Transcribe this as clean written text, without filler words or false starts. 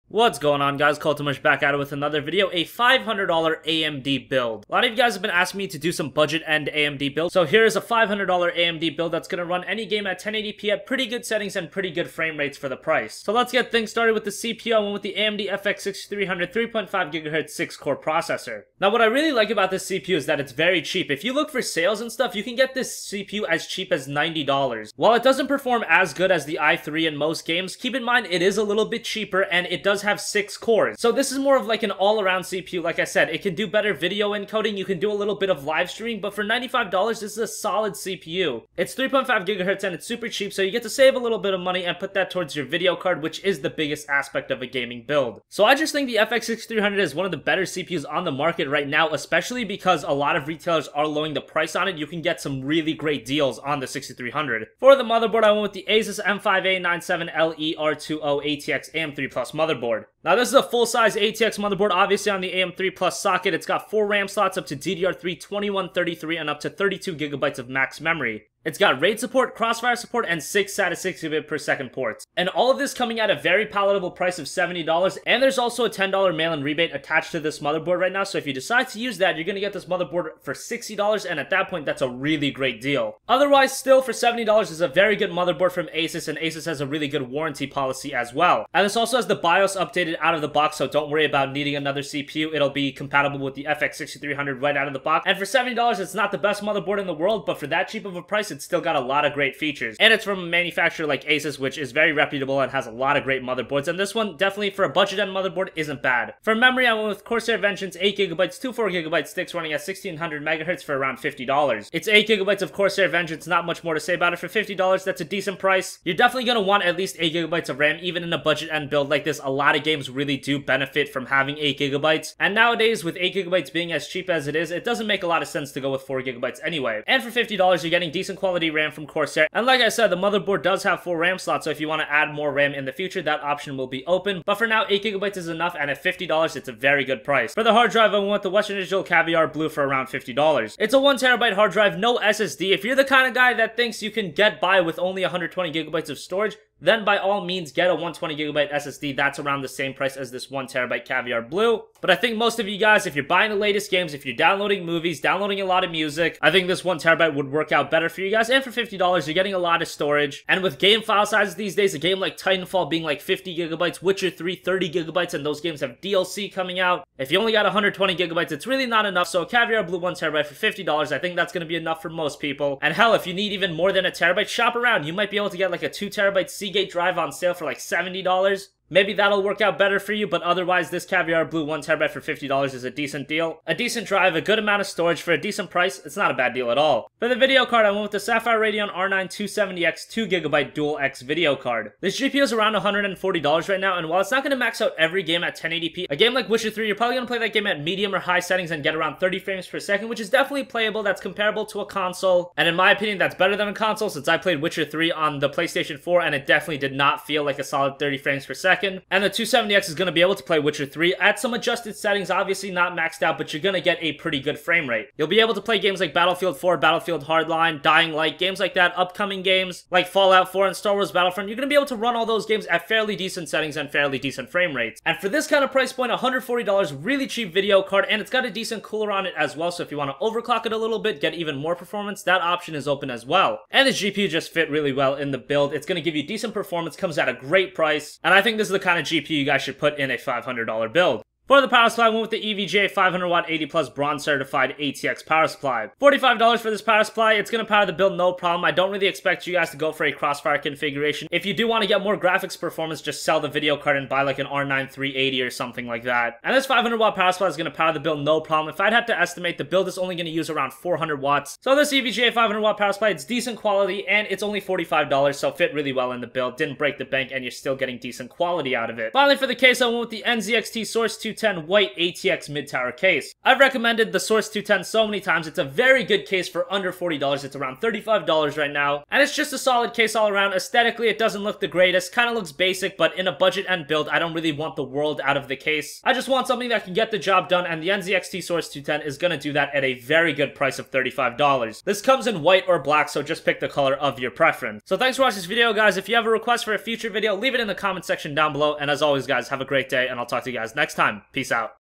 What's going on, guys? Cultimush back at it with another video, a $500 AMD build. A lot of you guys have been asking me to do some budget end AMD build, so here is a $500 AMD build that's going to run any game at 1080p at pretty good settings and pretty good frame rates for the price. So let's get things started with the CPU. I went with the AMD FX-6300 3.5 GHz 6-core processor. Now what I really like about this CPU is that it's very cheap. If you look for sales and stuff, you can get this CPU as cheap as $90. While it doesn't perform as good as the i3 in most games, keep in mind it is a little bit cheaper and it does have 6 cores. So this is more of like an all-around CPU. Like I said, it can do better video encoding, you can do a little bit of live streaming, but for $95, this is a solid CPU. It's 3.5 GHz and it's super cheap, so you get to save a little bit of money and put that towards your video card, which is the biggest aspect of a gaming build. So I just think the FX-6300 is one of the better CPUs on the market right now, especially because a lot of retailers are lowering the price on it. You can get some really great deals on the 6300. For the motherboard, I went with the Asus M5A97LE R20 ATX AM3 Plus motherboard. Now this is a full-size ATX motherboard, obviously on the AM3 Plus socket. It's got 4 RAM slots up to DDR3 2133 and up to 32 GB of max memory. It's got RAID support, Crossfire support, and 6 SATA 60-bit/second ports. And all of this coming at a very palatable price of $70, and there's also a $10 mail-in rebate attached to this motherboard right now, so if you decide to use that, you're going to get this motherboard for $60, and at that point, that's a really great deal. Otherwise, still, for $70 is a very good motherboard from Asus, and Asus has a really good warranty policy as well. And this also has the BIOS updated out of the box, so don't worry about needing another CPU. It'll be compatible with the FX-6300 right out of the box. And for $70, it's not the best motherboard in the world, but for that cheap of a price, it's still got a lot of great features. And it's from a manufacturer like Asus, which is very reputable and has a lot of great motherboards. And this one, definitely for a budget end motherboard, isn't bad. For memory, I went with Corsair Vengeance 8GB, two 4GB sticks running at 1600 MHz for around $50. It's 8GB of Corsair Vengeance, not much more to say about it. For $50, that's a decent price. You're definitely going to want at least 8GB of RAM, even in a budget end build like this. A lot of games really do benefit from having 8GB. And nowadays, with 8GB being as cheap as it is, it doesn't make a lot of sense to go with 4GB anyway. And for $50, you're getting decent quality RAM from Corsair. And like I said, the motherboard does have 4 RAM slots, so if you want to add more RAM in the future, that option will be open. But for now, 8GB is enough, and at $50, it's a very good price. For the hard drive, I went with the Western Digital Caviar Blue for around $50. It's a 1TB hard drive, no SSD. If you're the kind of guy that thinks you can get by with only 120GB of storage, then by all means get a 120GB SSD. That's around the same price as this 1TB Caviar Blue. But I think most of you guys, if you're buying the latest games, if you're downloading movies, downloading a lot of music, I think this 1TB would work out better for you guys. And for $50, you're getting a lot of storage. And with game file sizes these days, a game like Titanfall being like 50GB, Witcher 3 30GB, and those games have DLC coming out. If you only got 120GB, it's really not enough. So a Caviar Blue 1TB for $50, I think that's going to be enough for most people. And hell, if you need even more than a terabyte, shop around. You might be able to get like a 2TB Seagate drive on sale for like $70. Maybe that'll work out better for you, but otherwise this Caviar Blue 1TB for $50 is a decent deal. A decent drive, a good amount of storage for a decent price, it's not a bad deal at all. For the video card, I went with the Sapphire Radeon R9 270X 2GB Dual X video card. This GPU is around $140 right now, and while it's not going to max out every game at 1080p, a game like Witcher 3, you're probably going to play that game at medium or high settings and get around 30 frames per second, which is definitely playable. That's comparable to a console, and in my opinion, that's better than a console since I played Witcher 3 on the PlayStation 4, and it definitely did not feel like a solid 30 frames per second. And the 270X is going to be able to play Witcher 3 at some adjusted settings, obviously not maxed out, but you're going to get a pretty good frame rate. You'll be able to play games like Battlefield 4, Battlefield Hardline, Dying Light, games like that, upcoming games like Fallout 4 and Star Wars Battlefront. You're going to be able to run all those games at fairly decent settings and fairly decent frame rates. And for this kind of price point, $140, really cheap video card, and it's got a decent cooler on it as well, so if you want to overclock it a little bit, get even more performance, that option is open as well. And the GPU just fit really well in the build. It's going to give you decent performance, comes at a great price, and I think this is the kind of GPU you guys should put in a $500 build. For the power supply, I went with the EVGA 500W 80+ bronze certified ATX power supply. $45 for this power supply. It's going to power the build no problem. I don't really expect you guys to go for a Crossfire configuration. If you do want to get more graphics performance, just sell the video card and buy like an R9 380 or something like that. And this 500W power supply is going to power the build no problem. If I'd have to estimate, the build is only going to use around 400 watts. So this EVGA 500W power supply, it's decent quality and it's only $45, so fit really well in the build. Didn't break the bank and you're still getting decent quality out of it. Finally, for the case, I went with the NZXT Source 2 210 white ATX mid-tower case. I've recommended the Source 210 so many times. It's a very good case for under $40. It's around $35 right now, and it's just a solid case all around. Aesthetically, it doesn't look the greatest, kind of looks basic, but in a budget end build, I don't really want the world out of the case. I just want something that can get the job done, and the NZXT Source 210 is gonna do that at a very good price of $35. This comes in white or black, so just pick the color of your preference. So thanks for watching this video, guys. If you have a request for a future video, leave it in the comment section down below, and as always, guys, have a great day, and I'll talk to you guys next time. Peace out.